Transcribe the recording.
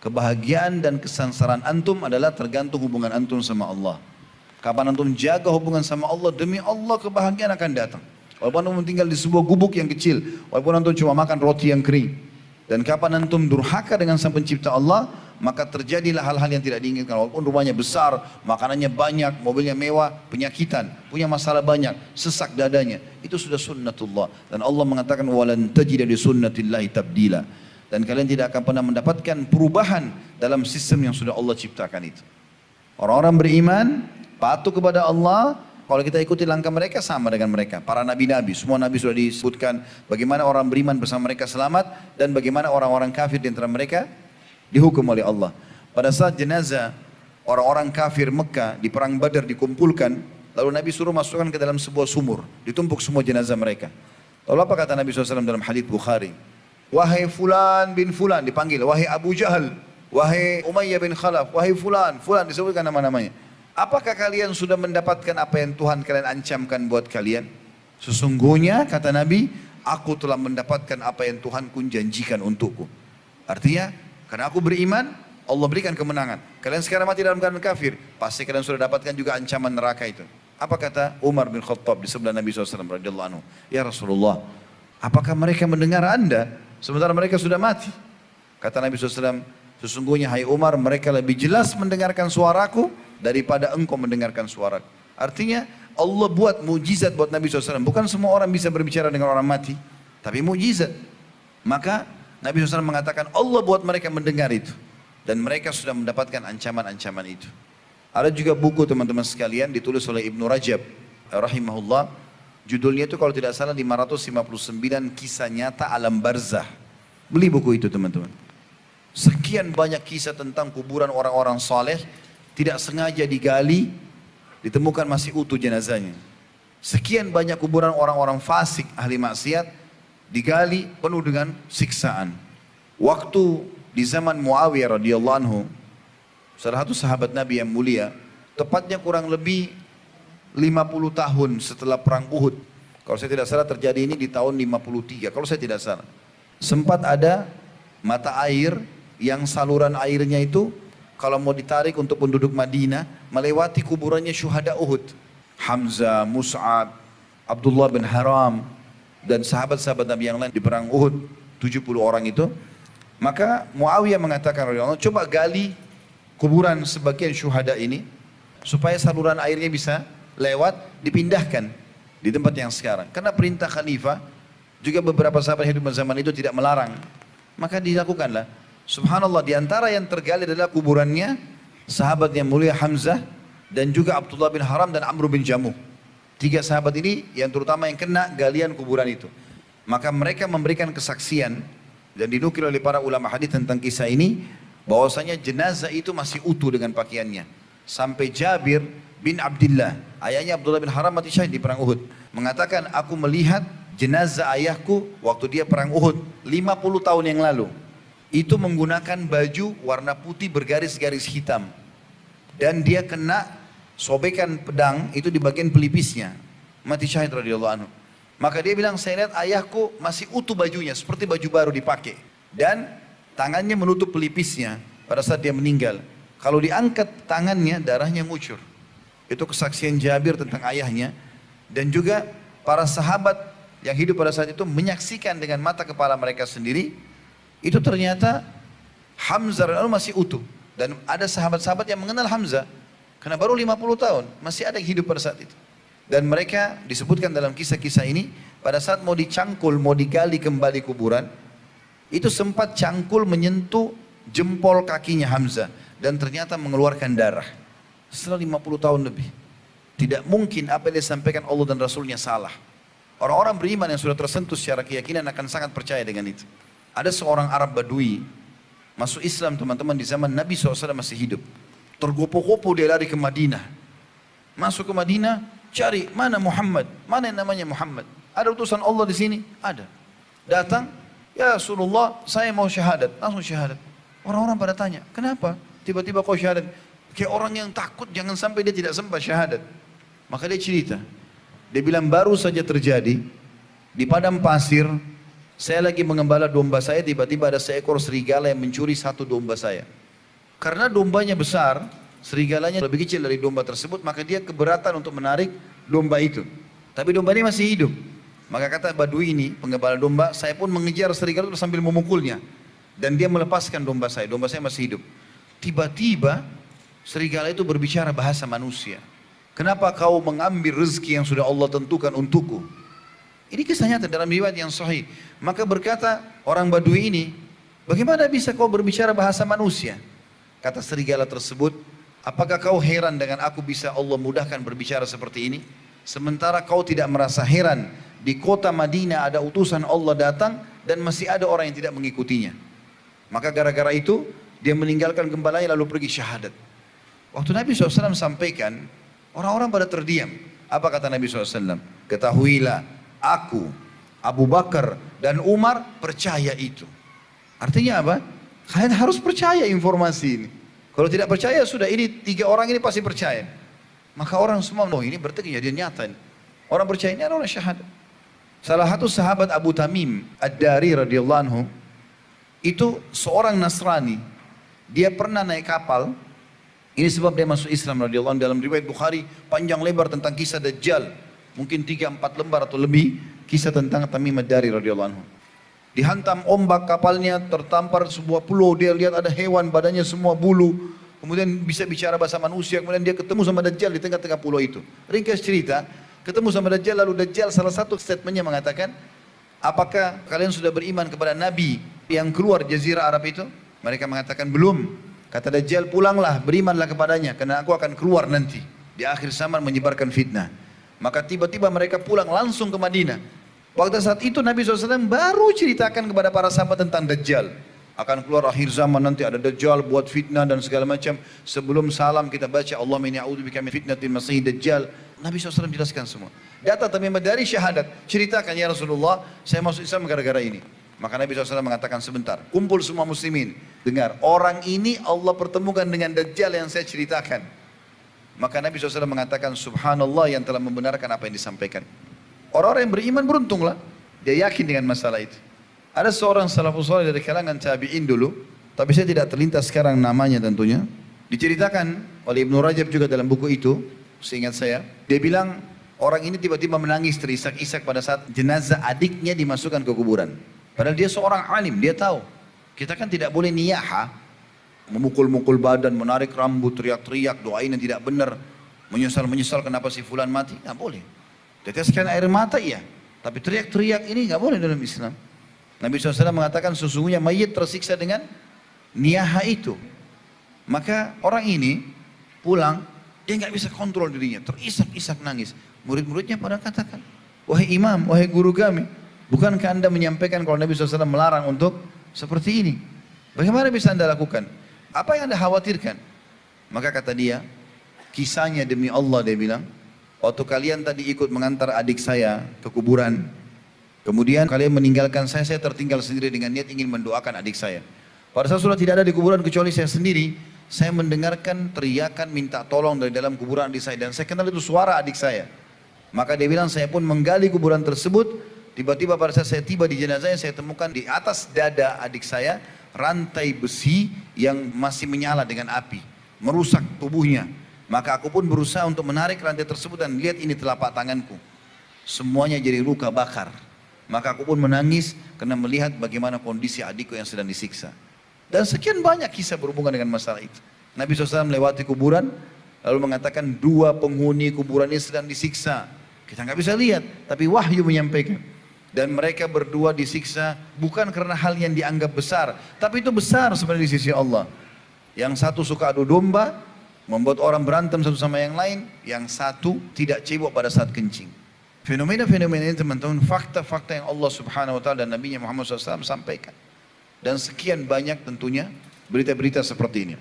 Kebahagiaan dan kesengsaraan antum adalah tergantung hubungan antum sama Allah. Kapan antum jaga hubungan sama Allah, demi Allah kebahagiaan akan datang. Walaupun antum tinggal di sebuah gubuk yang kecil, walaupun antum cuma makan roti yang kering. Dan kapan antum durhaka dengan sang pencipta Allah, maka terjadilah hal-hal yang tidak diinginkan. Walaupun rumahnya besar, makanannya banyak, mobilnya mewah, penyakitan, punya masalah banyak, sesak dadanya. Itu sudah sunnatullah. Dan Allah mengatakan, walan tajida li sunnatillahi tabdila. Dan kalian tidak akan pernah mendapatkan perubahan dalam sistem yang sudah Allah ciptakan itu. Orang-orang beriman, patuh kepada Allah. Kalau kita ikuti langkah mereka, sama dengan mereka. Para nabi-nabi, semua nabi sudah disebutkan bagaimana orang beriman bersama mereka selamat, dan bagaimana orang-orang kafir di antara mereka dihukum oleh Allah. Pada saat jenazah orang-orang kafir Mekah di perang Badar dikumpulkan, lalu Nabi suruh masukkan ke dalam sebuah sumur, ditumpuk semua jenazah mereka. Lalu apa kata Nabi SAW dalam hadits Bukhari? Wahai fulan bin fulan, dipanggil, wahai Abu Jahal, wahai Umayyah bin Khalaf, wahai fulan, fulan, disebutkan nama-namanya. Apakah kalian sudah mendapatkan apa yang Tuhan kalian ancamkan buat kalian? Sesungguhnya kata Nabi, aku telah mendapatkan apa yang Tuhanku janjikan untukku. Artinya, karena aku beriman, Allah berikan kemenangan. Kalian sekarang mati dalam keadaan kafir, pasti kalian sudah dapatkan juga ancaman neraka itu. Apa kata Umar bin Khattab di sebelah Nabi SAW radhiyallahu anhu? Ya Rasulullah, apakah mereka mendengar Anda sementara mereka sudah mati? Kata Nabi SAW, sesungguhnya hai Umar, mereka lebih jelas mendengarkan suaraku daripada engkau mendengarkan suaraku. Artinya Allah buat mujizat buat Nabi SAW. Bukan semua orang bisa berbicara dengan orang mati, tapi mujizat. Maka Nabi SAW mengatakan Allah buat mereka mendengar itu, dan mereka sudah mendapatkan ancaman-ancaman itu. Ada juga buku teman-teman sekalian ditulis oleh Ibnu Rajab rahimahullah. Judulnya itu kalau tidak salah 559 kisah nyata alam barzah. Beli buku itu teman-teman. Sekian banyak kisah tentang kuburan orang-orang saleh, tidak sengaja digali, ditemukan masih utuh jenazahnya. Sekian banyak kuburan orang-orang fasik, ahli maksiat, digali penuh dengan siksaan. Waktu di zaman Muawiyah radhiyallahu anhu, salah satu sahabat Nabi yang mulia, tepatnya kurang lebih 50 tahun setelah perang Uhud. Kalau saya tidak salah terjadi ini di tahun 53, kalau saya tidak salah. Sempat ada mata air yang saluran airnya itu kalau mau ditarik untuk penduduk Madinah, melewati kuburannya syuhada Uhud. Hamzah, Mus'ab, Abdullah bin Haram, dan sahabat-sahabat Nabi yang lain di perang Uhud, 70 orang itu. Maka Muawiyah mengatakan, coba gali kuburan sebagian syuhada ini, supaya saluran airnya bisa lewat, dipindahkan di tempat yang sekarang. Karena perintah khalifah, juga beberapa sahabat hidup zaman itu tidak melarang. Maka dilakukanlah. Subhanallah, di antara yang tergali adalah kuburannya sahabat yang mulia Hamzah dan juga Abdullah bin Haram dan Amr bin Jamuh. 3 sahabat ini yang terutama yang kena galian kuburan itu. Maka mereka memberikan kesaksian dan dinukil oleh para ulama hadis tentang kisah ini, bahwasanya jenazah itu masih utuh dengan pakaiannya. Sampai Jabir bin Abdullah, ayahnya Abdullah bin Haram mati syahid di perang Uhud, mengatakan aku melihat jenazah ayahku waktu dia perang Uhud 50 tahun yang lalu. Itu menggunakan baju warna putih bergaris-garis hitam. Dan dia kena sobekan pedang itu di bagian pelipisnya. Mati syahid radhiyallahu anhu. Maka dia bilang, saya lihat ayahku masih utuh bajunya, seperti baju baru dipakai. Dan tangannya menutup pelipisnya pada saat dia meninggal. Kalau diangkat tangannya, darahnya ngucur. Itu kesaksian Jabir tentang ayahnya. Dan juga para sahabat yang hidup pada saat itu menyaksikan dengan mata kepala mereka sendiri. Itu ternyata Hamzah masih utuh. Dan ada sahabat-sahabat yang mengenal Hamzah. Karena baru 50 tahun, masih ada yang hidup pada saat itu. Dan mereka disebutkan dalam kisah-kisah ini, pada saat mau dicangkul, mau digali kembali kuburan, itu sempat cangkul menyentuh jempol kakinya Hamzah. Dan ternyata mengeluarkan darah. Setelah 50 tahun lebih. Tidak mungkin apa yang disampaikan Allah dan Rasulnya salah. Orang-orang beriman yang sudah tersentuh secara keyakinan akan sangat percaya dengan itu. Ada seorang Arab Badui masuk Islam teman-teman di zaman Nabi SAW masih hidup. Tergopoh-gopoh dia lari ke Madinah. Masuk ke Madinah, cari mana Muhammad, mana yang namanya Muhammad. Ada utusan Allah di sini? Ada. Datang, ya Rasulullah, saya mau syahadat. Langsung syahadat. Orang-orang pada tanya, kenapa tiba-tiba kau syahadat? Kayak orang yang takut jangan sampai dia tidak sempat syahadat. Maka dia cerita. Dia bilang baru saja terjadi di padang pasir, Saya lagi mengembala domba saya, tiba-tiba ada seekor serigala yang mencuri satu domba saya. Karena dombanya besar, serigalanya lebih kecil dari domba tersebut, maka dia keberatan untuk menarik domba itu. Tapi domba ini masih hidup. Maka kata Badui ini, pengembala domba, saya pun mengejar serigala itu sambil memukulnya. Dan dia melepaskan domba saya masih hidup. Tiba-tiba serigala itu berbicara bahasa manusia. Kenapa kau mengambil rezeki yang sudah Allah tentukan untukku? Ini kisah nyata dalam riwayat yang sahih. Maka berkata orang Badui ini, bagaimana bisa kau berbicara bahasa manusia? Kata serigala tersebut, apakah kau heran dengan aku bisa Allah mudahkan berbicara seperti ini? Sementara kau tidak merasa heran, di kota Madinah ada utusan Allah datang dan masih ada orang yang tidak mengikutinya. Maka gara-gara itu, dia meninggalkan gembalanya lalu pergi syahadat. Waktu Nabi SAW sampaikan, orang-orang pada terdiam. Apa kata Nabi SAW? Ketahuilah, aku, Abu Bakar dan Umar percaya itu. Artinya apa? Kalian harus percaya informasi ini. Kalau tidak percaya sudah, ini 3 orang ini pasti percaya. Maka orang semua, oh ini berarti kejadian nyata ini. Orang percaya ini adalah syahadat. Salah satu sahabat Abu Tamim Ad-Dari radhiyallahu anhu, itu seorang Nasrani. Dia pernah naik kapal. Ini sebab dia masuk Islam radhiyallahu anhu. Dalam riwayat Bukhari panjang lebar tentang kisah Dajjal. Mungkin 3-4 lembar atau lebih kisah tentang Tamim Ad-Dari radhiyallahu anhu. Dihantam ombak kapalnya, tertampar sebuah pulau, dia lihat ada hewan badannya semua bulu, kemudian bisa bicara bahasa manusia, kemudian dia ketemu sama Dajjal di tengah-tengah pulau itu. Ringkas cerita, ketemu sama Dajjal, lalu Dajjal salah satu statementnya mengatakan, apakah kalian sudah beriman kepada Nabi yang keluar Jazirah Arab itu? Mereka mengatakan belum. Kata Dajjal, pulanglah, berimanlah kepadanya, karena aku akan keluar nanti di akhir zaman menyebarkan fitnah. Maka tiba-tiba mereka pulang langsung ke Madinah. Waktu saat itu Nabi SAW baru ceritakan kepada para sahabat tentang Dajjal. Akan keluar akhir zaman nanti ada Dajjal buat fitnah dan segala macam. Sebelum salam kita baca Allahumma inni a'udzubika min fitnatil masih Dajjal. Nabi SAW jelaskan semua. Data Tamim dari syahadat. Ceritakan ya Rasulullah, saya masuk Islam gara-gara ini. Maka Nabi SAW mengatakan sebentar. Kumpul semua muslimin. Dengar, orang ini Allah pertemukan dengan Dajjal yang saya ceritakan. Maka Nabi SAW mengatakan subhanallah yang telah membenarkan apa yang disampaikan. Orang-orang yang beriman beruntunglah. Dia yakin dengan masalah itu. Ada seorang salafus saleh dari kalangan tabi'in dulu. Tapi saya tidak terlintas sekarang namanya tentunya. Diceritakan oleh Ibnu Rajab juga dalam buku itu. Seingat saya. Dia bilang orang ini tiba-tiba menangis terisak-isak pada saat jenazah adiknya dimasukkan ke kuburan. Padahal dia seorang alim. Dia tahu. Kita kan tidak boleh niyaha. Memukul-mukul badan, menarik rambut, teriak-teriak, doain yang tidak benar. Menyesal-menyesal kenapa si fulan mati. Tidak boleh. Teteskan air mata iya, tapi teriak-teriak ini nggak boleh dalam Islam. Nabi SAW mengatakan sesungguhnya mayit tersiksa dengan niyaha itu. Maka orang ini pulang, dia nggak bisa kontrol dirinya, terisak-isak nangis. Murid-muridnya pada katakan, wahai imam, wahai guru kami, bukankah anda menyampaikan kalau Nabi SAW melarang untuk seperti ini? Bagaimana bisa anda lakukan? Apa yang anda khawatirkan? Maka kata dia, kisahnya demi Allah dia bilang, waktu kalian tadi ikut mengantar adik saya ke kuburan, kemudian kalian meninggalkan saya tertinggal sendiri dengan niat ingin mendoakan adik saya. Pada saat sudah tidak ada di kuburan kecuali saya sendiri, saya mendengarkan teriakan minta tolong dari dalam kuburan adik saya dan saya kenal itu suara adik saya. Maka dia bilang saya pun menggali kuburan tersebut, tiba-tiba pada saat saya tiba di jenazahnya saya temukan di atas dada adik saya rantai besi yang masih menyala dengan api, merusak tubuhnya. Maka aku pun berusaha untuk menarik rantai tersebut dan lihat ini telapak tanganku. Semuanya jadi luka bakar. Maka aku pun menangis karena melihat bagaimana kondisi adikku yang sedang disiksa. Dan sekian banyak kisah berhubungan dengan masalah itu. Nabi SAW melewati kuburan, lalu mengatakan 2 penghuni kuburan ini sedang disiksa. Kita nggak bisa lihat, tapi wahyu menyampaikan. Dan mereka berdua disiksa bukan karena hal yang dianggap besar, tapi itu besar sebenarnya di sisi Allah. Yang satu suka adu domba, membuat orang berantem satu sama yang lain, yang satu tidak cebok pada saat kencing. Fenomena-fenomena ini teman-teman, fakta-fakta yang Allah Subhanahu Wa Taala dan Nabi Muhammad SAW sampaikan. Dan sekian banyak tentunya berita-berita seperti ini.